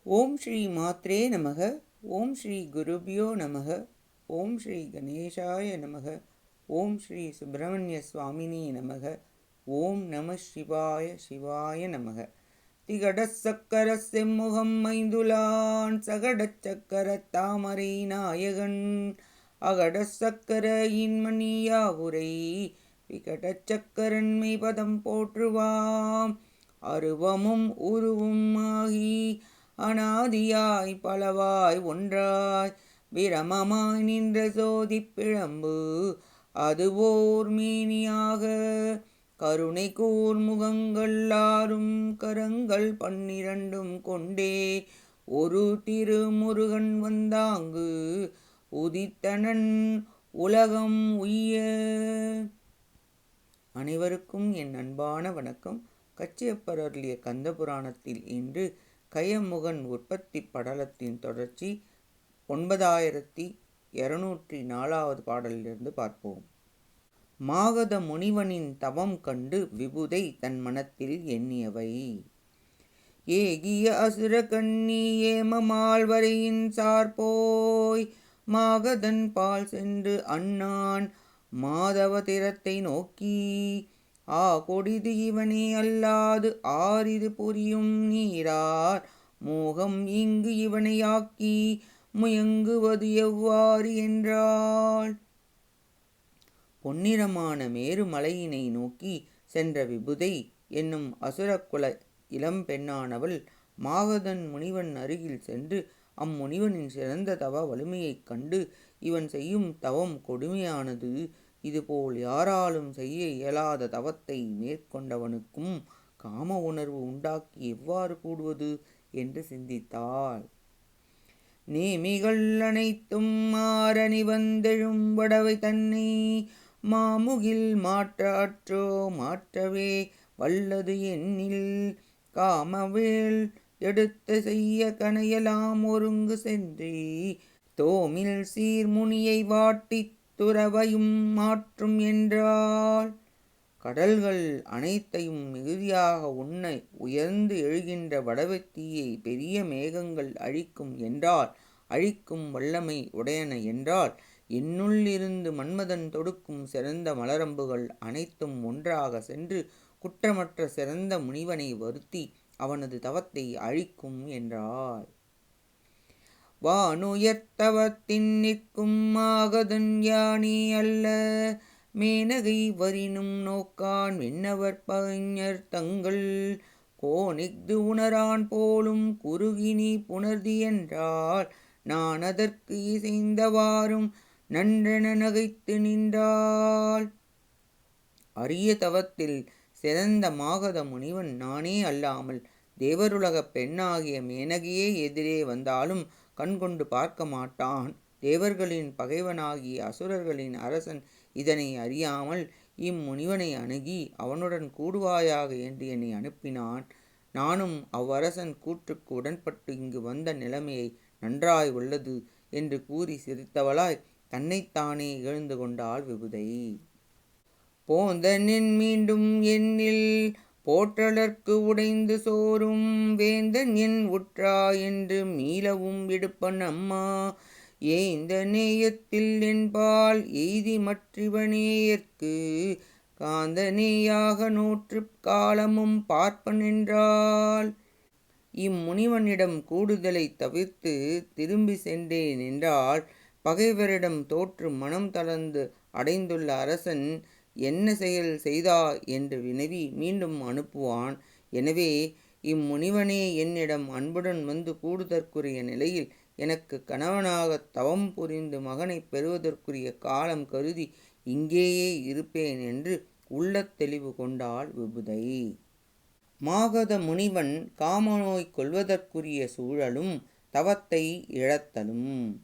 ஓம் ஸ்ரீ மாத்ரே நமக. ஓம் ஸ்ரீ குருபியோ நமக. ஓம் ஸ்ரீ கணேசாய நமக. ஓம் ஸ்ரீ சுப்பிரமணிய சுவாமினி நமக. ஓம் நம சிவாய சிவாய நமக. திகடச் சக்கர செம்முகம் மைந்துலான் சகடச் சக்கர தாமரை நாயகன் அகடச் சக்கர இன்மணியாவுரை விகடச் சக்கரன் மெய்பதம் போற்றுவாம். அருவமும் உருவும் ஆகி அனாதியாய் பலவாய் ஒன்றாய் பிரமமாய் நின்ற சோதிப் பிழம்பு அதுவோர் மேனியாக கருணை கூர் முகங்கள் ஆறும் கரங்கள் 12 கொண்டே ஒரு திருமுருகன் வந்தாங்கு உதித்தனன் உலகம் உய்ய. அனைவருக்கும் என் அன்பான வணக்கம். கச்சியப்பர் அருளிய கந்தபுராணத்தில் இன்று கயமுகன் உற்பத்தி படலத்தின் தொடர்ச்சி 9204வது பாடலிலிருந்து பார்ப்போம். மாகத முனிவனின் தவம் கண்டு விபுதை தன் மனத்தில் எண்ணியவை. ஏகிய அசுர கண்ணி ஏமமால்வரையின் சார்போய் மாகதன் பால் சென்று அண்ணான் மாதவ திறத்தை நோக்கி கொடிது இவனே அல்லாது ஆரிது புரியும் நீரார் மோகம் இங்கு இவனையாக்கி முயங்குவது எவ்வாறு என்றாள். பொன்னிறமான மேருமலையினை நோக்கி சென்ற விபுதை என்னும் அசுரக்குல இளம்பெண்ணானவள் மாகதன் முனிவன் அருகில் சென்று அம்முனிவனின் சிறந்த தவ வலிமையைக் கண்டு இவன் செய்யும் தவம் கொடுமையானது, இதுபோல் யாராலும் செய்ய இயலாத தவத்தை மேற்கொண்டவனுக்கும் காம உணர்வு உண்டாக்கி எவ்வாறு கூடுவது என்று சிந்தித்தாள். நேமிகள் அனைத்தும் மாறணி வந்தெழும் வடவை தன்னை மாமுகில் மாற்றாற்றோ மாற்றவே வல்லது என்னில் காமவேல் எடுத்து செய்ய கனையலாம் ஒருங்கு சென்றி தோமில் சீர்முனியை வாட்டி துறவையும் மாற்றும் என்றால். கடல்கள் அனைத்தையும் மிகுதியாக உண்ண உயர்ந்து எழுகின்ற வடவத்தீயை பெரிய மேகங்கள் அழிக்கும் என்றால், அழிக்கும் வல்லமை உடையன என்றால், என்னுள் இருந்து மன்மதன் தொடுக்கும் சிறந்த மலரம்புகள் அனைத்தும் ஒன்றாக சென்று குற்றமற்ற சிறந்த முனிவனை வருத்தி அவனது தவத்தை அழிக்கும் என்றாள். வானுயர்த்தவத்தின் நிற்கும் மாகதன் யானே அல்ல மேனகை வரினும் நோக்கான் விண்ணவர் பகைஞர் தங்கள் கோனிஃது உணரான் போலும் குறுகினி புணர்தி என்றால் நான் அதற்கு இசைந்தவாறும் நன்றென நகைத்து நின்றாள். அரிய தவத்தில் சிறந்த மாகத முனிவன் நானே அல்லாமல் தேவருலகப் பெண்ணாகிய மேனகையே எதிரே வந்தாலும் கண்கொண்டு பார்க்க மாட்டான். தேவர்களின் பகைவனாகிய அசுரர்களின் அரசன் இதனை அறியாமல் இம்முனிவனை அணுகி அவனுடன் கூடுவாயாக என்று என்னை அனுப்பினான். நானும் அவ்வரசன் கூற்றுக்கு உடன்பட்டு இங்கு வந்த நிலைமையை நன்றாய் உள்ளது என்று கூறி சிரித்தவளாய் தன்னைத்தானே எழுந்து கொண்டாள் விபுதை. போந்தனின் மீண்டும் என்னில் போற்றலர்க்கு உடைந்து சோறும் வேந்தன் என் உற்றா என்று மீளவும் விடுப்பன் அம்மா ஏந்த நேயத்தில் என்பால் எய்தி மற்றிவனேயற்கு காந்தனேயாக நூற்று காலமும் பார்ப்பன் என்றால். இம்முனிவனிடம் கூடுதலை தவிர்த்து திரும்பி சென்றேன் என்றால் பகைவரிடம் தோற்று மனம் தளர்ந்து அடைந்துள்ள அரசன் என்ன செயல் செய்தா என்று வினவி மீண்டும் அனுப்புவான். எனவே இம்முனிவனே என்னிடம் அன்புடன் வந்து கூடுதற்குரிய நிலையில் எனக்கு கணவனாக தவம் புரிந்து மகனை பெறுவதற்குரிய காலம் கருதி இங்கேயே இருப்பேன் என்று உள்ளத் தெளிவு கொண்டாள் விபுதை. மாகத முனிவன் காமநோய் கொள்வதற்குரிய சூழலும் தவத்தை இழத்தலும்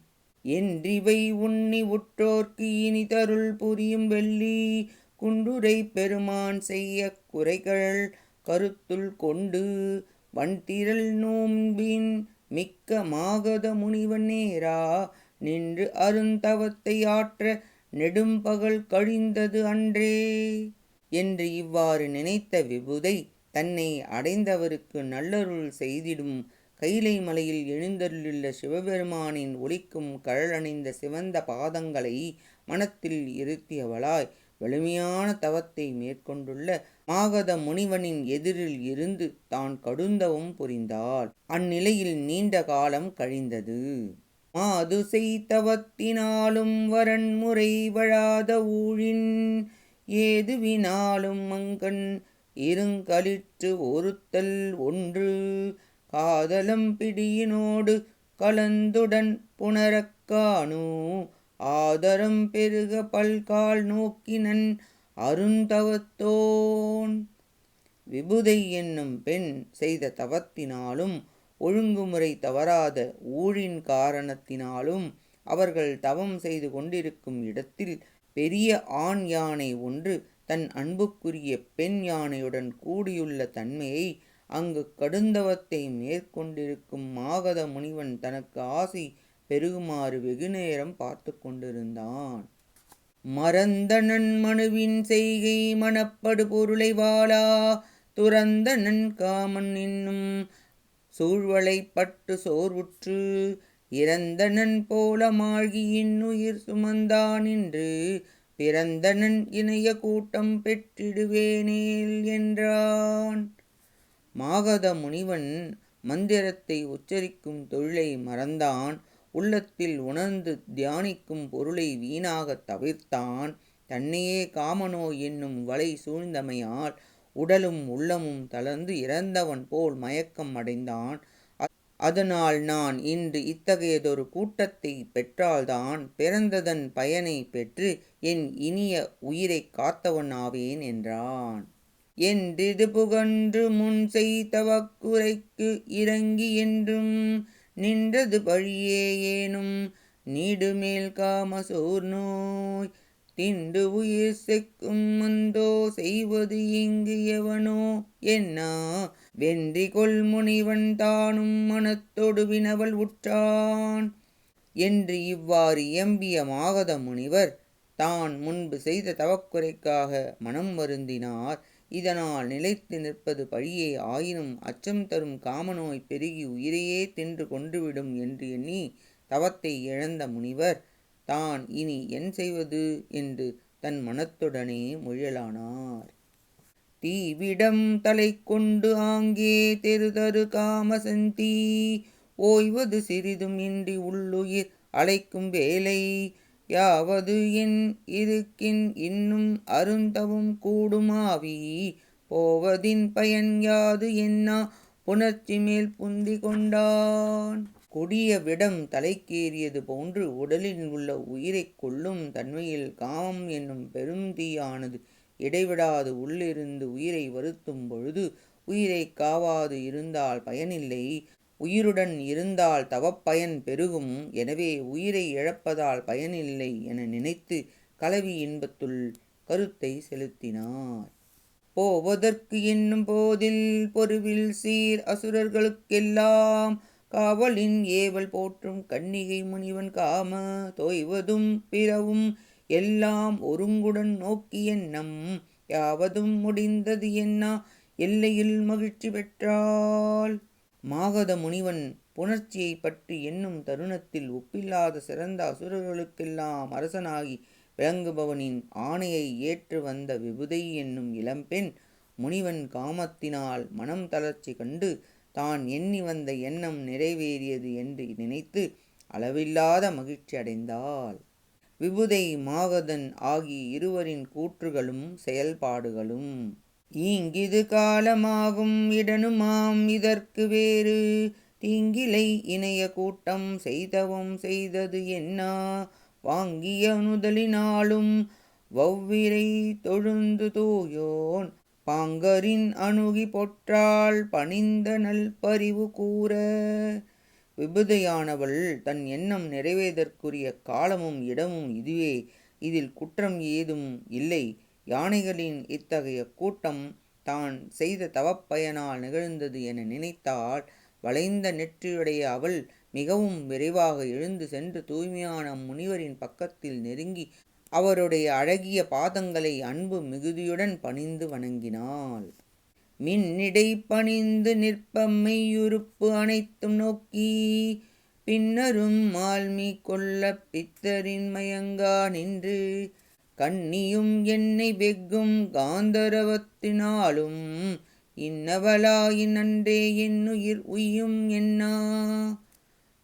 என்றிவை உண்ணி உற்றோர்க்கு இனி தருள் புரியும் வெள்ளி குண்டுரை பெருமான் செய்ய குறைகள் கருத்துள் கொண்டு வன்திரள் நோன்பின் மிக்க மாகத முனிவன் நேரா நின்று அருந்தவத்தை ஆற்ற நெடும்பகல் கழிந்தது அன்றே என்று இவ்வாறு நினைத்த விபுதை தன்னை அடைந்தவருக்கு நல்லருள் செய்திடும் கைலை மலையில் எழுந்தருளுள்ள சிவபெருமானின் ஒலிக்கும் கழலணிந்த சிவந்த பாதங்களை மனத்தில் இருத்தியவளாய் வலிமையான தவத்தை மேற்கொண்டுள்ள மாகத முனிவனின் எதிரில் இருந்து தான் கடுந்தவம் புரிந்தாள். அந்நிலையில் நீண்ட காலம் கழிந்தது. மாது செய்தவத்தினாலும் வரன்முறை வழாத ஊழின் ஏதுவினாலும் மங்கண் இருங்களிற்று ஒருத்தல் ஒன்று காதலம் பிடியினோடு கலந்துடன் புணரக்கானு ஆதரம் பெருக பல்கால் நோக்கினன் அருந்தவத்தோன். விபுதை என்னும் பெண் செய்த தவத்தினாலும் ஒழுங்குமுறை தவறாத ஊழின் காரணத்தினாலும் அவர்கள் தவம் செய்து கொண்டிருக்கும் இடத்தில் பெரிய ஆண் யானை ஒன்று தன் அன்புக்குரிய பெண் யானையுடன் கூடியுள்ள தன்மையை அங்கு கடுந்தவத்தை மேற்கொண்டிருக்கும் மாகத முனிவன் தனக்கு ஆசை பெருகுமாறு வெகுநேரம் பார்த்து கொண்டிருந்தான். மறந்தனன் மனுவின் செய்கை மணப்படு பொருளை வாளா துறந்தனன் காமன் என்னும் சூழ்வளை பட்டு சோர்வுற்று இறந்தனன் போல மாழ்கியின் உயிர் சுமந்தான் என்று பிறந்தனன் இணைய கூட்டம் பெற்றிடுவேனேல் என்றான். மாகத முனிவன் மந்திரத்தை உச்சரிக்கும் தொழிலை மறந்தான். உள்ளத்தில் உணர்ந்து தியானிக்கும் பொருளை வீணாக தவிர்த்தான். தன்னையே காமநோய் என்னும் வலை சூழ்ந்தமையால் உடலும் உள்ளமும் தளர்ந்து இறந்தவன் போல் மயக்கம் அடைந்தான். அதனால் நான் இன்று இத்தகையதொரு கூட்டத்தை பெற்றால்தான் பிறந்ததன் பயனை பெற்று என் இனிய உயிரை காத்தவன் ஆவேன் என்றான். என்றிது புகன்று முன் செய்தவக்குரைக்கு இறங்கி என்றும் நின்றது பழியே ஏனும் நீடுமேல் காமசோர் நோய் திண்டு உயிர் செக்கும் மந்தோ செய்வது இங்கு எவனோ என்னா வென்றி கொள் முனிவன் தானும் மனத்தொடு வினவல் உற்றான் என்று இவ்வாறு இயம்பிய மாகத முனிவர் தான் முன்பு செய்த தவக்குறைக்காக மனம் வருந்தினார். இதனால் நிலைத்து நிற்பது பழியே ஆயினும் அச்சம் தரும் காமநோய் பெருகி உயிரையே தின்று கொண்டுவிடும் என்று எண்ணி தவத்தை இழந்த முனிவர் தான் இனி என் செய்வது என்று தன் மனத்துடனே முயலானார். தீவிடம் தலை கொண்டு ஆங்கே தெருதரு காமசந்தி ஓய்வது சிறிதும் இன்றி உள்ளுயிர் அழைக்கும் வேலை யாவது என் இருக்கின் இன்னும் அருந்தவும் கூடுமாவி போவதின் பயன் யாது என்னா புணர்ச்சி மேல் புந்தி கொண்டான். கொடிய விடம் தலைக்கேறியது போன்று உடலில் உள்ள உயிரை கொல்லும் தன்மையில் காமம் என்னும் பெரும் தீயானது இடைவிடாது உள்ளிருந்து உயிரை வருத்தும் பொழுது உயிரை காவாது இருந்தால் பயனில்லை, உயிருடன் இருந்தால் தவப்பயன் பெருகும். எனவே உயிரை இழப்பதால் பயனில்லை என நினைத்து கலவி இன்பத்துள் கருத்தை செலுத்தினார். போவதற்கு என்னும் போதில் பொருவில் சீர் அசுரர்களுக்கெல்லாம் காவலின் ஏவல் போற்றும் கன்னிகை முனிவன் காம தோய்வதும் பிறவும் எல்லாம் ஒருங்குடன் நோக்கி எண்ணம் யாவதும் முடிந்தது என்னா எல்லையில் மகிழ்ச்சி பெற்றாள். மாகத முனிவன் புணர்ச்சியை பற்றி எண்ணும் தருணத்தில் ஒப்பில்லாத சிறந்த அசுரர்களுக்கெல்லாம் அரசனாகி விளங்குபவனின் ஆணையை ஏற்று வந்த விபுதை என்னும் இளம்பெண் முனிவன் காமத்தினால் மனம் தளர்ச்சி கண்டு தான் எண்ணி வந்த எண்ணம் நிறைவேறியது என்று நினைத்து அளவில்லாத மகிழ்ச்சி அடைந்தாள். விபுதை மாகதன் ஆகிய இருவரின் கூற்றுகளும் செயல்பாடுகளும் ஈங்கிது காலமாகும் இடனுமாம் இதற்கு வேறு தீங்கிலை இணைய கூட்டம் செய்தவம் செய்தது என்னா வாங்கிய நுதலினாலும் வவ்விரை தொழுந்து தூயோன் பாங்கரின் அணுகி பொற்றாள் பணிந்த நல் பரிவு கூற. விபுதையானவள் தன் எண்ணம் நிறைவேதற்குரிய காலமும் இடமும் இதுவே, இதில் குற்றம் ஏதும் இல்லை. யானைகளின் இத்தகைய கூட்டம் தான் செய்த தவப்பயனால் நிகழ்ந்தது என நினைத்தாள். வளைந்த நெற்றியுடைய அவள் மிகவும் விரைவாக எழுந்து சென்று தூய்மையான முனிவரின் பக்கத்தில் நெருங்கி அவருடைய அழகிய பாதங்களை அன்பு மிகுதியுடன் பணிந்து வணங்கினாள். மின்னிடை பணிந்து நிற்பம்மையுறுப்பு அனைத்தும் நோக்கி பின்னரும் மால்மி கொள்ள பித்தரின் மயங்கா நின்று கண்ணியும் என்னை வெக்கும் காந்தரவத்தினாலும் இன்னவளாயின் அன்றே என்னுயிர் உய்யும் என்னா.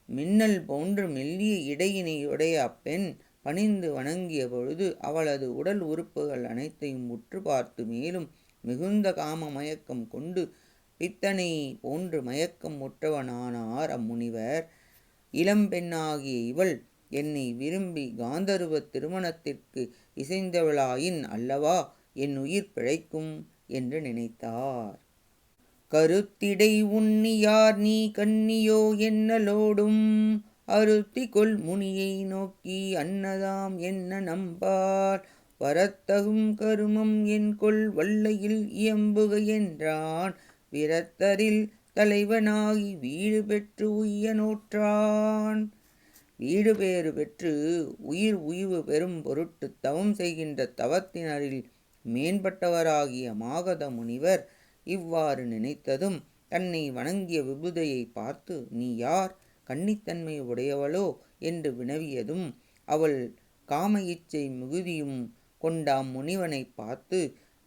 மின்னல் போன்று மெல்லிய இடையினை உடைய அப்பெண் பணிந்து வணங்கிய பொழுது அவளது உடல் உறுப்புகள் அனைத்தையும் உற்று பார்த்து மேலும் மிகுந்த காம மயக்கம் கொண்டு பித்தனை போன்று மயக்கம் உற்றவனானார் அம்முனிவர். இளம்பெண்ணாகிய இவள் என்னை விரும்பி காந்தருவ திருமணத்திற்கு இசைந்தவளாயின் அல்லவா என் உயிர் பிழைக்கும் என்று நினைத்தார். கருத்திடை உன்னியார் நீ கன்னியோ என்னலோடும் அருத்தி கொள் முனியை நோக்கி அன்னதாம் என்ன நம்பார் வரத்தகும் கருமம் என் கொள் வல்லையில் இயம்புக என்றான். விரத்தரில் தலைவனாகி வீடு பெற்று உய்ய நோற்றான். வீடு பேறு பெற்று உயிர் உய்வு பெறும் பொருட்டு தவம் செய்கின்ற தவத்தினரில் மேம்பட்டவராகிய மாகத முனிவர் இவ்வாறு நினைத்ததும் தன்னை வணங்கிய விபுதையை பார்த்து நீ யார், கன்னித்தன்மை உடையவளோ என்று வினவியதும் அவள் காம இச்சை மிகுதியும் கொண்ட அம்முனிவனை பார்த்து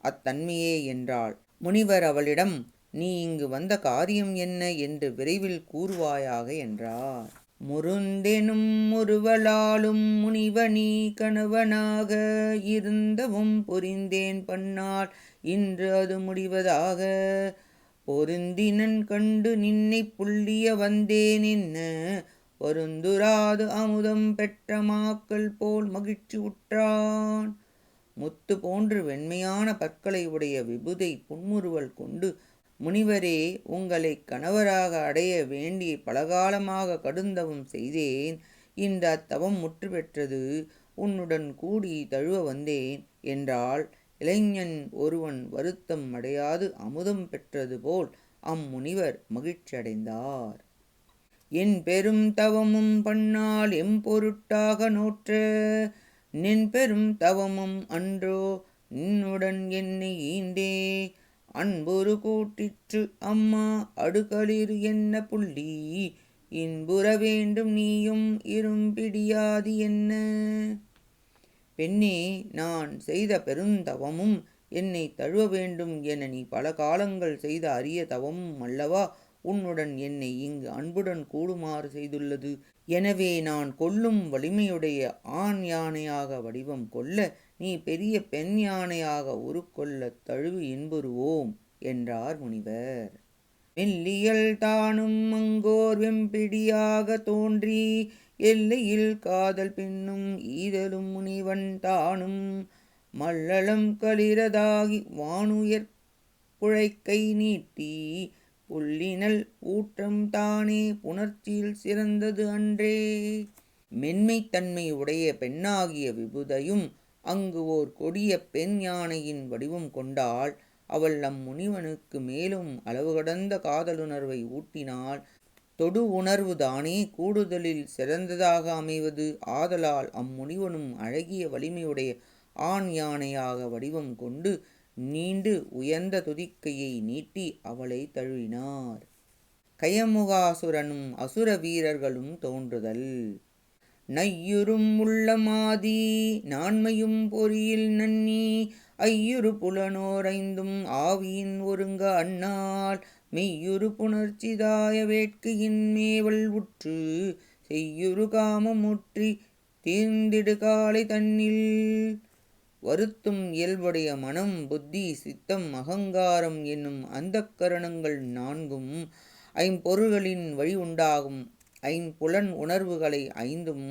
அத்தன்மையே என்றாள். முனிவர் அவளிடம் நீ இங்கு வந்த காரியம் என்ன என்று விரைவில் கூறுவாயாக என்றார். முருந்தெனும் ஒருவளாலும் முனிவனி கணவனாக இருந்தவும் பொறிந்தேன் பன்னாள் இன்று அது முடிவதாக பொருந்தினன் கண்டு நின்னை புள்ளிய வந்தேன் என்ன பொருந்துராது அமுதம் பெற்ற மாக்கள் போல் மகிழ்ச்சி உற்றான். முத்து போன்று வெண்மையான பற்களை உடைய விபுதை புன்முறுவல் கொண்டு முனிவரே உங்களை கணவராக அடைய வேண்டி பலகாலமாக கடுந்தவம் செய்தேன். இந்த அத்தவம் முற்று பெற்றது. உன்னுடன் கூடி தழுவ வந்தேன் என்றால் இளைஞன் ஒருவன் வருத்தம் அடையாது அமுதம் பெற்றது போல் அம்முனிவர் மகிழ்ச்சியடைந்தார். என் பெரும் தவமும் பன்னாள் எம்பொருட்டாக நோற்ற நின் பெரும் தவமும் அன்றோ நின்னுடன் என்னை ஈந்தே அன்புரு கூட்டிற்று அம்மா அடுகளிர் என்ன புள்ளி இன்புற வேண்டும் நீயும் இரும்பிடியாது என்ன. பெண்ணே, நான் செய்த பெருந்தவமும் என்னை தழுவ வேண்டும் என நீ பல காலங்கள் செய்த அரிய தவமும் அல்லவா உன்னுடன் என்னை இங்கு அன்புடன் கூடுமாறு செய்துள்ளது. எனவே நான் கொல்லும் வலிமையுடைய ஆண் யானையாக வடிவம் கொள்ள நீ பெரிய பெண் யானையாக உருக்கொள்ள தழுவி இன்புறுவோம் என்றார் முனிவர். மெல்லியல் தானும் அங்கோர் வெம்பிடியாக தோன்றி எல்லையில் காதல் பின்னும் ஈதலும் முனிவன் தானும் மல்லளம் களிரதாகி வானுயர் புழைக்கை நீட்டி புள்ளினல் ஊற்றம் தானே புணர்ச்சியில் சிறந்தது அன்றே. மென்மைத்தன்மை உடைய பெண்ணாகிய விபுதையும் அங்கு ஓர் கொடிய பெண் யானையின் வடிவம் கொண்டாள். அவள் அம்முனிவனுக்கு மேலும் அளவு கடந்த காதலுணர்வை ஊட்டினாள். தொடு உணர்வு தானே கூடுதலில் சிறந்ததாக அமைவது. ஆதலால் அம்முனிவனும் அழகிய வலிமையுடைய ஆண் யானையாக வடிவம் கொண்டு நீண்டு உயர்ந்த துதிக்கையை நீட்டி அவளை தழுவினார். கயமுகாசுரனும் அசுர வீரர்களும் தோன்றுதல். நையுறும் உள்ளமாதி நான்மையும் பொறியில் நன்னி ஐயுறு புலனோர் ஐந்தும் ஆவியின் ஒருங்க அண்ணால் மெய்யுறு புணர்ச்சிதாய வேட்கையின் மேவல் உற்று செய்யுறு காமமுற்றி தீர்ந்திடு காலை தன்னில். வருத்தும் இயல்புடைய மனம், புத்தி, சித்தம், அகங்காரம் என்னும் அந்தக்கரணங்கள் நான்கும் ஐம்பொருள்களின் வழி உண்டாகும் ஐம்புலன் உணர்வுகளை ஐந்தும்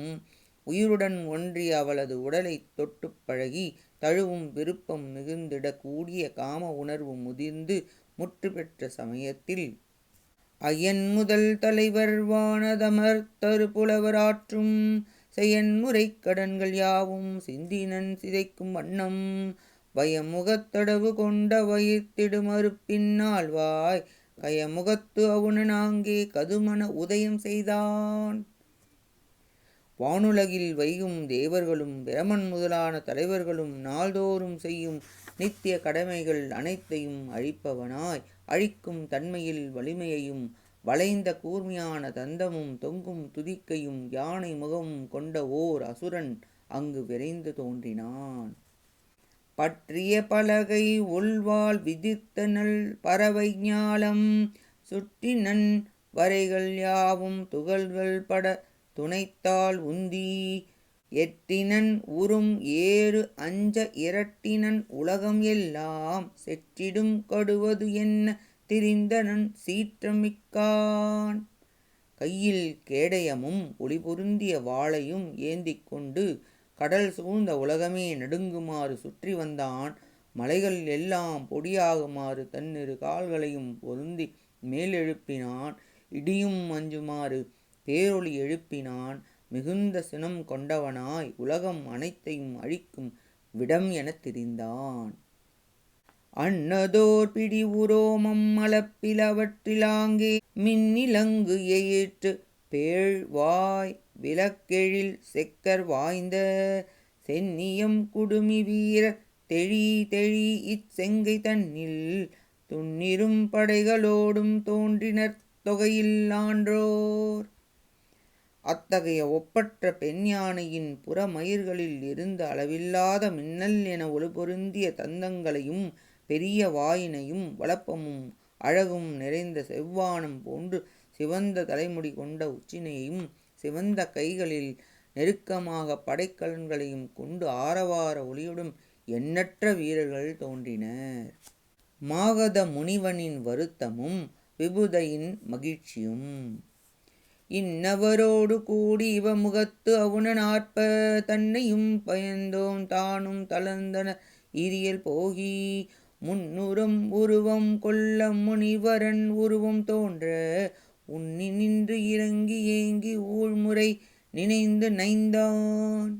உயிருடன் ஒன்றி அவளது உடலை தொட்டு பழகி தழுவும் விருப்பம் மிகுந்திட கூடிய காம உணர்வு முதிர்ந்து முற்று பெற்ற சமயத்தில் அயன் முதல் தலைவர் வானதமர் தரு புலவராற்றும் செயன்முறை கடன்கள் யாவும் சிந்தினன் சிதைக்கும் வண்ணம் பயமுகத்தடவு கொண்ட வயிற்றிடு மறுப்பின்னால்வாய் கயமுகத்து அவுணன் ஆங்கே கதுமன உதயம் செய்தான். வானுலகில் வைகும் தேவர்களும் பிரமன் முதலான தலைவர்களும் நாள்தோறும் செய்யும் நித்திய கடமைகள் அனைத்தையும் அழிப்பவனாய், அழிக்கும் தன்மையில் வலிமையையும் வளைந்த கூர்மையான தந்தமும் தொங்கும் துதிக்கையும் யானை முகமும் கொண்ட ஓர் அசுரன் அங்கு விரைந்து தோன்றினான். பற்றிய பலகை உள்வாள் விதிர்த்த நல் பறவை ஞாலம் சுற்றினன் வரைகள் யாவும் துகள்கள் பட துணைத்தால் உந்தி எட்டினன் உறும் ஏறு அஞ்ச இரட்டினன் உலகம் எல்லாம் செற்றிடும் கடுவது என்ன திரிந்தனன் சீற்றமிக்கான். கையில் கேடயமும் ஒளி பொருந்திய வாளையும் ஏந்திக் கொண்டு கடல் சூழ்ந்த உலகமே நடுங்குமாறு சுற்றி வந்தான். மலைகள் எல்லாம் பொடியாகுமாறு தன்னிரு கால்களையும் பொருந்தி மேலெழுப்பினான். இடியும் அஞ்சுமாறு பேரொளி எழுப்பினான். மிகுந்த சினம் கொண்டவனாய் உலகம் அனைத்தையும் அழிக்கும் விடம் எனத் திரிந்தான். அன்னதோர் பிடி உரோமம் அளப்பில் அவற்றிலாங்கே மின்னிலங்கு ஏற்று பேழ்வாய் விளக்கெழில் செக்கர் வாய்ந்த சென்னியம் குடுமி வீரர் தெழி தெழி இச்செங்கை தன்னில் துன்னிரும் படைகளோடும் தோன்றினர் தொகையில் ஆன்றோர். அத்தகைய ஒப்பற்ற பெண் யானையின் புறமயிர்களில் இருந்த அளவில்லாத மின்னல் என ஒளி பொருந்திய தந்தங்களையும் பெரிய வாயினையும் வளப்பமும் அழகும் நிறைந்த செவ்வானம் போன்று சிவந்த தலைமுடி கொண்ட உச்சினையும் சிவந்த கைகளில் நெருக்கமாக படைக்கலன்களையும் கொண்டு ஆரவார ஒளியுடன் எண்ணற்ற வீரர்கள் தோன்றினர். மாகத முனிவனின் வருத்தமும் விபுதையின் மகிழ்ச்சியும். இன்னவரோடு கூடி இவ முகத்து அவுணன் ஆர்ப்ப தன்னையும் பயந்தோம் தானும் தளர்ந்தன இரியல் போகி முன்னுறும் உருவம் கொள்ள முனிவரன் உருவம் தோன்ற உன்னி நின்று இறங்கி ஏங்கி ஊழ்முறை நினைந்து நைந்தான்.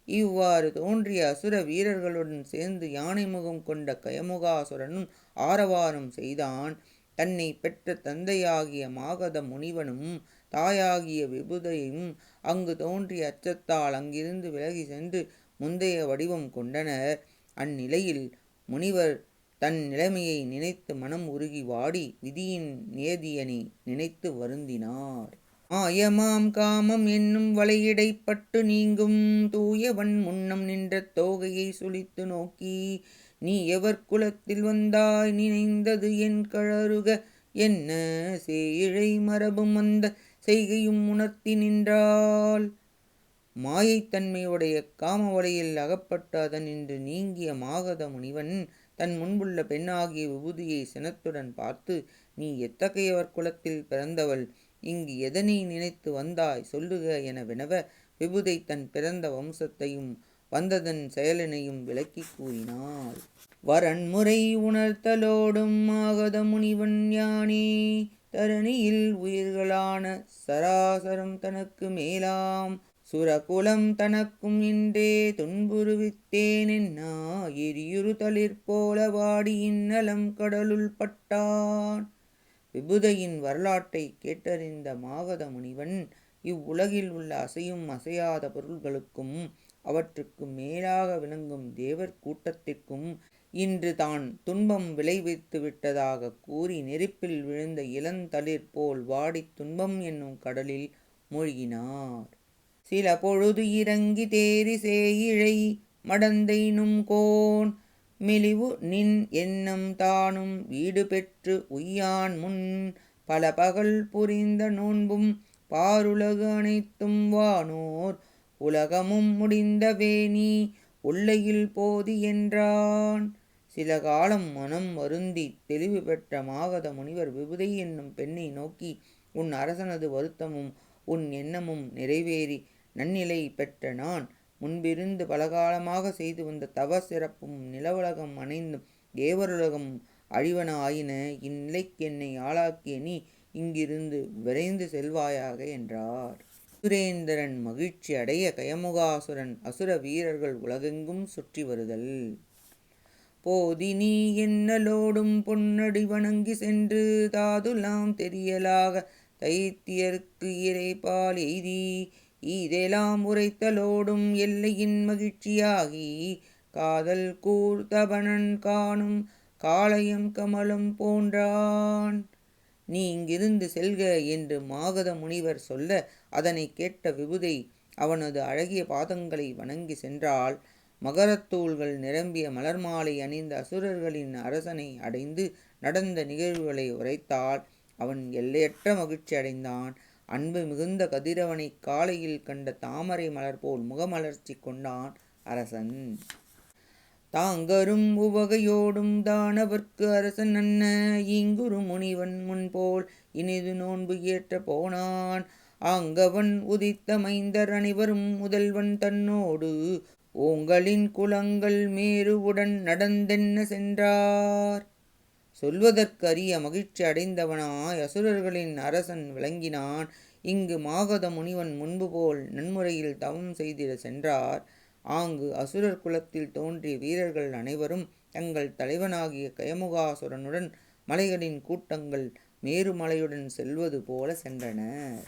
இவ்வாறு தோன்றிய அசுர வீரர்களுடன் சேர்ந்து யானை முகம் கொண்ட கயமுகாசுரனும் ஆரவாரம் செய்தான். தன்னை பெற்ற தந்தையாகிய மாகத முனிவனும் தாயாகிய விபுதையும் அங்கு தோன்றிய அச்சத்தால் அங்கிருந்து விலகி சென்று முந்தைய வடிவம் கொண்டனர். அந்நிலையில் முனிவர் தன் நிலைமையை நினைத்து மனம் உருகி வாடி விதியின் நியதியனை நினைத்து வருந்தினார். மாயமாம் காமம் என்னும் வலையிடைப்பட்டு நீங்கும் தூயவன் முன்னம் நின்ற தோகையை சுளித்து நோக்கி, நீ எவர் குலத்தில் வந்தாய் நினைந்தது என் கழறுக என்ன சேயிழை மரபும் வந்த செய்கையும் உணர்த்தி நின்றாள். மாயைத்தன்மையுடைய காம வலையில் அகப்பட்டு அதனின்று நீங்கிய மாகத முனிவன் தன் முன்புள்ள பெண்ணாகிய விபூதியை சினத்துடன் பார்த்து, நீ எத்தகையவர் குலத்தில் பிறந்தவள், இங்கு எதனை நினைத்து வந்தாய் சொல்லுக என வினவ, விபுதை தன் பிறந்த வம்சத்தையும் வந்ததன் செயலினையும் விளக்கி கூறினாள். வரன்முறை உணர்த்தலோடும் மாகத முனிவன் யானே தரணியில் உயிர்களான சராசரம் தனக்கு மேலாம் சுரகுலம் தனக்கும் இன்றே துன்புறுவித்தேன் என்னா எரியுறு தளிர் போல வாடி இன்னலம் கடலுள் பட்டான். விபுதையின் வரலாற்றை கேட்டறிந்த மாகத முனிவன் இவ்வுலகில் உள்ள அசையும் அசையாத பொருள்களுக்கும் அவற்றுக்கு மேலாக விளங்கும் தேவர் கூட்டத்திற்கும் இன்று தான் துன்பம் விளைவித்து விட்டதாக கூறி நெருப்பில் விழுந்த இளந்தளிர் போல் வாடித் துன்பம் என்னும் கடலில் மூழ்கினார். சில பொழுது இறங்கி தேறி சேயிழை மடந்தைனும் கோன் மெலிவு நின் எண்ணம் தானும் வீடு பெற்று உய்யான் முன் பல பகல் புரிந்த நோன்பும் பாருலகு அனைத்தும் வானோர் உலகமும் முடிந்த வேணி உள்ளையில் போதி என்றான். சில காலம் மனம் வருந்தி தெளிவு பெற்ற மாகத முனிவர் விபுதை என்னும் பெண்ணை நோக்கி, உன் அரசனது வருத்தமும் உன் எண்ணமும் நிறைவேறி நன்னிலை பெற்ற நான் முன்பிருந்து பலகாலமாக செய்து வந்த தவ சிறப்பும் நிலவுலகம் அணைந்தும் தேவருலகம் அழிவன ஆயின. இந்நிலைக்கு என்னை ஆளாக்கிய நீ இங்கிருந்து விரைந்து செல்வாயாக என்றார். சுரேந்திரன் மகிழ்ச்சி அடைய கயமுகாசுரன் அசுர வீரர்கள் உலகெங்கும் சுற்றி வருதல். போதினி என்னலோடும் பொன்னடி வணங்கி சென்று தாதுலாம் தெரியலாக தைத்தியர்க்கு இறைபால் எய்தி ஈதெலாம் உரைத்தலோடும் எல்லையின் மகிழ்ச்சியாகி காதல் கூர்தபனன் காணும் காளையம் கமலம் போன்றான். நீ இங்கிருந்து செல்க என்று மாகத முனிவர் சொல்ல அதனை கேட்ட விபுதை அவனது அழகிய பாதங்களை வணங்கி சென்றாள். மகரத்தூள்கள் நிரம்பிய மலர் மாலை அணிந்த அசுரர்களின் அரசனை அடைந்து நடந்த நிகழ்வுகளை உரைத்தாள். அவன் எல்லையற்ற மகிழ்ச்சி அடைந்தான். அன்பு மிகுந்த கதிரவனை காலையில் கண்ட தாமரை மலர் போல் முகமலர்ச்சி கொண்டான் அரசன். தாங்கரும் உவகையோடும் தானவர்க்கு அரசன் அன்ன இங்குரு முனிவன் முன்போல் இனிது நோன்பு ஏற்ற போனான். ஆங்கவன் உதித்த மைந்தர் அனைவரும் முதல்வன் தன்னோடு ஓங்களின் குலங்கள் மேருவுடன் நடந்தென்ன சென்றார். சொல்வதற்கரிய மகிழ்ச்சி அடைந்தவனாய் அசுரர்களின் அரசன் விளங்கினான். இங்கு மாகத முனிவன் முன்பு போல் நன்முறையில் தவம் செய்திட சென்றார். ஆங்கு அசுரர் குலத்தில் தோன்றிய வீரர்கள் அனைவரும் தங்கள் தலைவனாகிய கயமுகாசுரனுடன் மலைகளின் கூட்டங்கள் மேருமலையுடன் செல்வது போல சென்றனர்.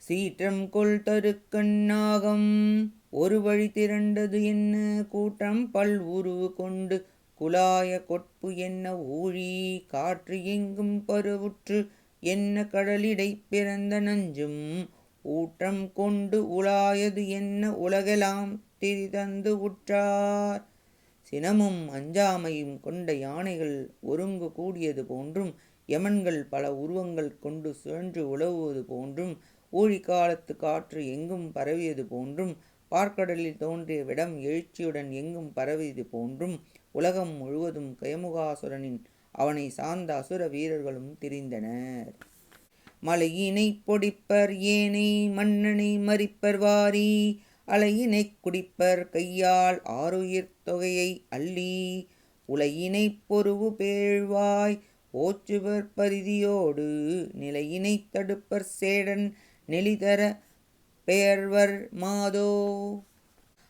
சீற்றம் கொள் தருக்கண்ணாகம் ஒரு வழி திரண்டது என்ன கூட்டம் பல்வுருவு கொண்டு குலாய கொட்பு என்ன ஊழி காற்று எங்கும் பருவுற்று என்ன கடலிடை பிறந்த நஞ்சும் ஊற்றம் கொண்டு உலாயது என்ன உலகெலாம் திரிதந்து உற்றார். சினமும் அஞ்சாமையும் கொண்ட யானைகள் ஒருங்கு கூடியது போன்றும் யமன்கள் பல உருவங்கள் கொண்டு சுழன்று உலவுவது போன்றும் ஊழிக்காலத்து காற்று எங்கும் பரவியது போன்றும் பார்க்கடலில் தோன்றிய விடம் எழுச்சியுடன் எங்கும் பரவியது போன்றும் உலகம் முழுவதும் கயமுகாசுரனின் அவனை சார்ந்த அசுர வீரர்களும் திரிந்தனர். மலையினை பொடிப்பர் ஏனை மன்னனை மறிப்பர் வாரி அலையினை குடிப்பர் கையால் ஆறுயிர் தொகையை அள்ளி உலையினை பொருவு பேழ்வாய் ஓச்சுவர் பரிதியோடு நிலையினை தடுப்பர் சேடன் நெளிதர பெயர்வர் மாதோ.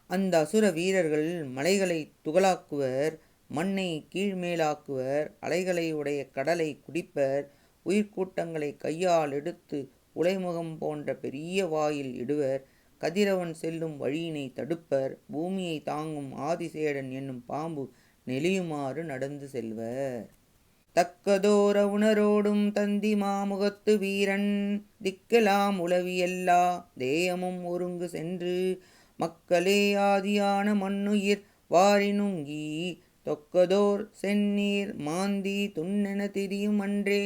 அந்த அசுர வீரர்கள் மலைகளை துகளாக்குவர், மண்ணை கீழ்மேலாக்குவர், அலைகளை உடைய கடலை குடிப்பர், உயிர்க்கூட்டங்களை கையால் எடுத்து உலைமுகம் போன்ற பெரிய வாயில் இடுவர், கதிரவன் செல்லும் வழியினை தடுப்பர், பூமியை தாங்கும் ஆதிசேடன் என்னும் பாம்பு நெளியுமாறு நடந்து செல்வர். தக்கதோர உணரோடும் தந்தி மாமுகத்து வீரன் திக்கெலாம் உளவியல்லா தேயமும் ஒருங்கு சென்று மக்களே ஆதியான மண்ணுயிர் வாரி நுங்கி தொக்கதோர் செந்நீர் மாந்தி துண்ணென திரியும் அன்றே.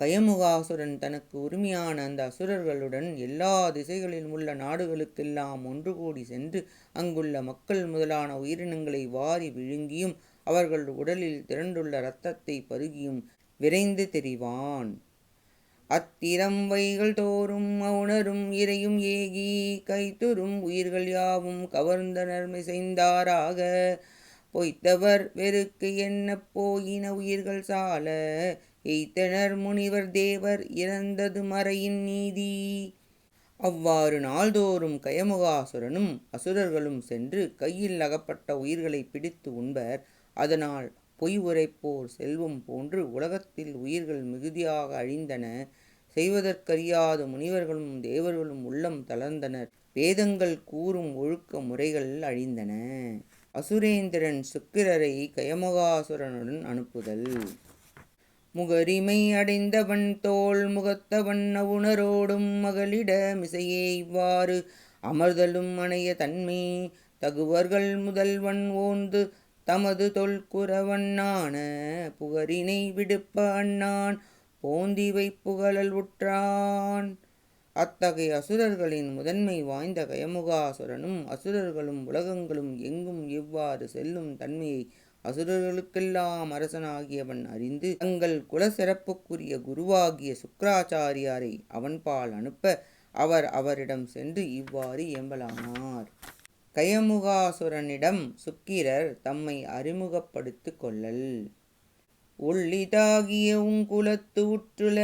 கயமுகாசுரன் தனக்கு உரிமையான அந்த அசுரர்களுடன் எல்லா திசைகளில் உள்ள நாடுகளுக்கெல்லாம் ஒன்று கூடி சென்று அங்குள்ள மக்கள் முதலான உயிரினங்களை வாரி விழுங்கியும் அவர்கள் உடலில் திரண்டுள்ள இரத்தத்தை பருகியும் விரைந்து தெரிவான். அத்திரம் வைகள் தோறும் அவுணரும் இறையும் ஏகி கைத்துறும் உயிர்கள் யாவும் கவர்ந்தனர் மிசைந்தாராக பொய்த்தவர் வெறுக்கு என்ன போயின உயிர்கள் சால எய்த்தனர் முனிவர் தேவர் இறந்தது மறையின் நீதி. அவ்வாறு நாள்தோறும் கயமுகாசுரனும் அசுரர்களும் சென்று கையில் அகப்பட்ட உயிர்களை பிடித்து உண்பர். அதனால் பொய் உரைப்போர் செல்வம் போன்று உலகத்தில் உயிர்கள் மிகுதியாக அழிந்தன. செய்வதற்கறியாத முனிவர்களும் தேவர்களும் உள்ளம் தளர்ந்தனர். வேதங்கள் கூறும் ஒழுக்க முறைகள் அழிந்தன. அசுரேந்திரன் சுக்கிரரை கயமுகாசுரனுடன் அனுப்புதல். முகரிமை அடைந்தவன் தோல் முகத்தவன் அவுணரோடும் மகளிட மிசையே இவ்வாறு அமர்தலும் அணைய தன்மை தகுவர்கள் முதல்வன் ஓந்து தமது தொல்குறவண்ணான புகரினை விடுப்ப அண்ணான் போந்திவை புகழல் உற்றான். அத்தகைய அசுரர்களின் முதன்மை வாய்ந்த கயமுகாசுரனும் அசுரர்களும் உலகங்களும் எங்கும் இவ்வாறு செல்லும் தன்மையை அசுரர்களுக்கெல்லாம் அரசனாகியவன் அறிந்து தங்கள் குல சிறப்புக்குரிய குருவாகிய சுக்கிராச்சாரியாரை அவன்பால் அனுப்ப அவர் அவரிடம் சென்று இவ்வாறு இயம்பலானார். கயமுகாசுரனிடம் சுக்கிரர் தம்மை அறிமுகப்படுத்திக் கொள்ளல். உள்ளிதாகிய உங்குலத்து உற்றுல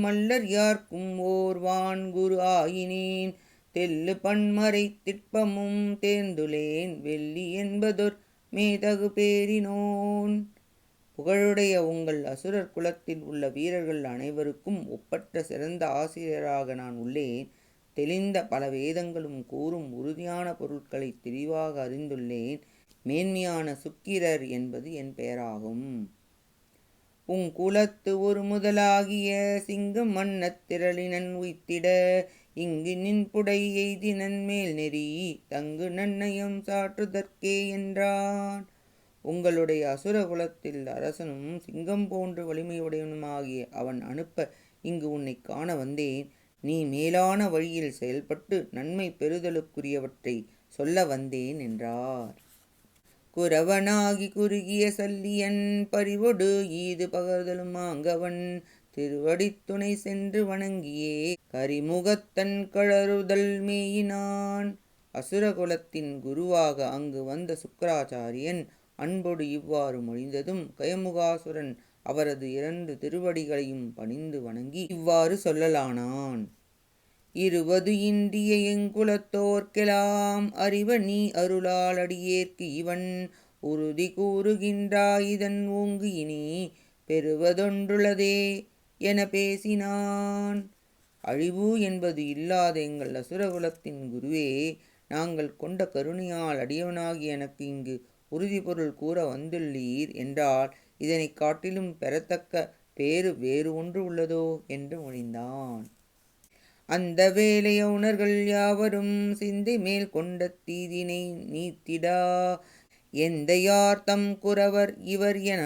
மல்லர் யார்க்கும் ஓர்வான் குரு ஆயினேன் தெல்லு பன்மறை திட்பமும் தேர்ந்துலேன் வெள்ளி என்பதொர் மேதகு பேரினோன். புகழுடைய உங்கள் அசுரர் குலத்தில் உள்ள வீரர்கள் அனைவருக்கும் ஒப்பற்ற சிறந்த ஆசிரியராக நான் உள்ளேன். தெளிந்த பல வேதங்களும் கூறும் உறுதியான பொருட்களை தெளிவாக அறிந்துள்ளேன். மேன்மையான சுக்கிரர் என்பது என் பெயராகும். குலத்து ஒரு முதலாகிய சிங்கம் மன்னத் திரளினன் உய்த்திட இங்கு நின் புடை எய்தினன் மேல் நெறி தங்கு நன்னயம் சாற்றுதற்கே என்றான். உங்களுடைய அசுர குலத்தில் அரசனும் சிங்கம் போன்று வலிமையுடையவனுமாகிய அவன் அனுப்ப இங்கு உன்னை காண வந்தேன். நீ மேலான வழியில் செயல்பட்டு நன்மை பெறுதலுக்குரியவற்றை சொல்ல வந்தேன் என்றார். குரவனாகி குறுகிய சல்லியன் பரிவொடு ஈது பகர்தலும் ஆங்கவன் திருவடி துணை சென்று வணங்கியே கரிமுகத்தன் கழறுதல் மேயினான். அசுரகுலத்தின் குருவாக அங்கு வந்த சுக்கராச்சாரியன் அன்பொடு இவ்வாறு மொழிந்ததும் கயமுகாசுரன் அவரது 2 திருவடிகளையும் பணிந்து வணங்கி இவ்வாறு சொல்லலானான். 20 இன்றிய எங்குலத்தோர்க்கெலாம் அறிவ நீ அருளால் அடியேற்கு இவன் உறுதி கூறுகின்றாய் இதன் ஓங்கு இனி பெறுவதொன்றுளதே என பேசினான். அழிவு என்பது இல்லாத எங்கள் அசுரகுலத்தின் குருவே, நாங்கள் கொண்ட கருணையால் அடியவனாகி எனக்கு இங்கு உறுதி பொருள் கூற வந்துள்ளீர் என்றால் இதனை காட்டிலும் பெறத்தக்க பேறு வேறு ஒன்று உள்ளதோ என்று மொழிந்தான். அந்த வேலையவுணர்கள் யாவரும் சிந்தை மேல் கொண்ட தீதினை நீத்திடா எந்தையார் தம் குரவர் இவர் என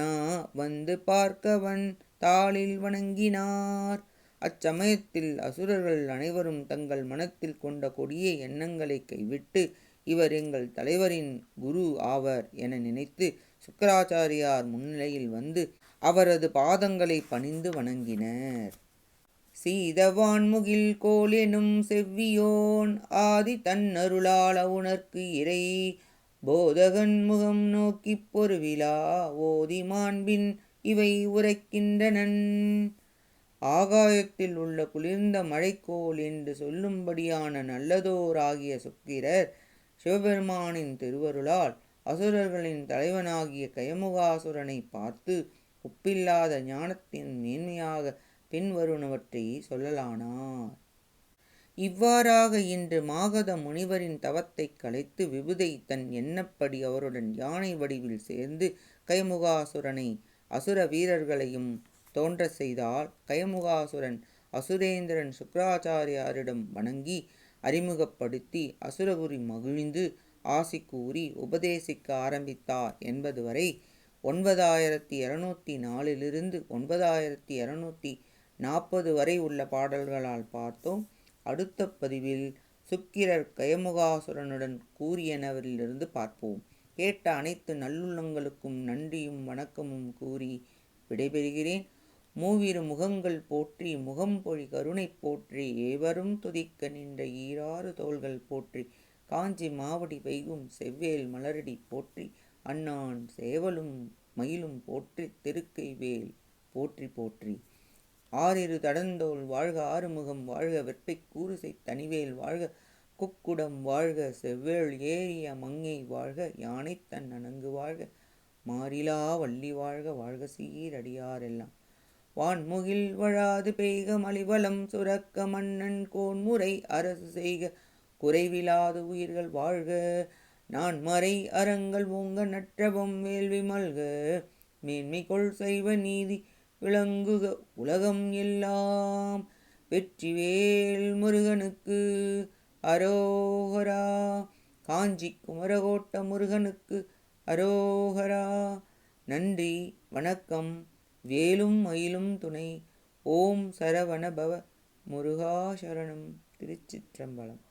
வந்து பார்க்கவன் தாளில் வணங்கினார். அச்சமயத்தில் அசுரர்கள் அனைவரும் தங்கள் மனத்தில் கொண்ட கொடிய எண்ணங்களை கைவிட்டு இவர் எங்கள் தலைவரின் குரு ஆவர் என நினைத்து சுக்கராச்சாரியார் முன்னிலையில் வந்து அவரது பாதங்களை பணிந்து வணங்கினர். சீதவான்முகில் கோல் எனும் செவ்வியோன் ஆதி தன்னருளால் அவுணர்க்கு இறை போதகன் முகம் நோக்கிப் பொருவிழா ஓதி மாண்பின் இவை உரைக்கின்றனன். ஆகாயத்தில் உள்ள குளிர்ந்த மழைக்கோள் என்று சொல்லும்படியான நல்லதோர் ஆகிய சுக்கிரர் சிவபெருமானின் திருவருளால் அசுரர்களின் தலைவனாகிய கயமுகாசுரனை பார்த்து ஒப்பில்லாத ஞானத்தின் மேன்மையாக பின்வருவனவற்றை சொல்லலானார். இவ்வாறாக இன்று மாகத முனிவரின் தவத்தை கலைத்து விபுதை தன் எண்ணப்படி அவருடன் யானை வடிவில் சேர்ந்து கயமுகாசுரனை அசுர வீரர்களையும் தோன்ற செய்தால் கயமுகாசுரன் அசுரேந்திரன் சுக்கராச்சாரியாரிடம் வணங்கி அறிமுகப்படுத்தி அசுரகுரி மகிழ்ந்து ஆசி கூறி உபதேசிக்க ஆரம்பித்தார் என்பது வரை 9204 9240 வரை உள்ள பாடல்களால் பார்த்தோம். அடுத்த பதிவில் சுக்கிரர் கயமுகாசுரனுடன் கூறியனவரிலிருந்து பார்ப்போம். கேட்ட அனைத்து நல்லுள்ளங்களுக்கும் நன்றியும் வணக்கமும் கூறி விடைபெறுகிறேன். மூவிரு முகங்கள் போற்றி முகம்பொழி கருணை போற்றி ஏவரும் துதிக்க நின்ற ஈராறு தோள்கள் போற்றி காஞ்சி மாவடி வைகும் செவ்வேல் மலரடி போற்றி அண்ணான் சேவலும் மயிலும் போற்றி திருக்கை வேல் போற்றி போற்றி. ஆறிரு தடந்தோள் வாழ்க ஆறுமுகம் வாழ்க வெற்பை கூறுசை தனிவேல் வாழ்க குக்குடம் வாழ்க செவ்வேள் ஏறிய மங்கை வாழ்க யானை தன் அணங்கு வாழ்க மாறிலா வள்ளி வாழ்க வாழ்க சீரடியாரெல்லாம் வான்முகில் வழாது பெய்க மலிவலம் சுரக்க மன்னன் கோன்முறை அரசு செய்க குறைவிலாது உயிர்கள் வாழ்க நான் மறை அறங்கள் ஓங்க நற்றவம் வேள்வி மல்க மேன்மைகொள் செய்வ நீதி விளங்குக உலகம் எல்லாம். வெற்றிவேல் முருகனுக்கு அரோகரா. காஞ்சி குமரகோட்ட முருகனுக்கு அரோகரா. நன்றி வணக்கம். வேலும் மயிலும் துணை. ஓம் சரவண பவ முருகா சரணம். திருச்சிற்றம்பலம்.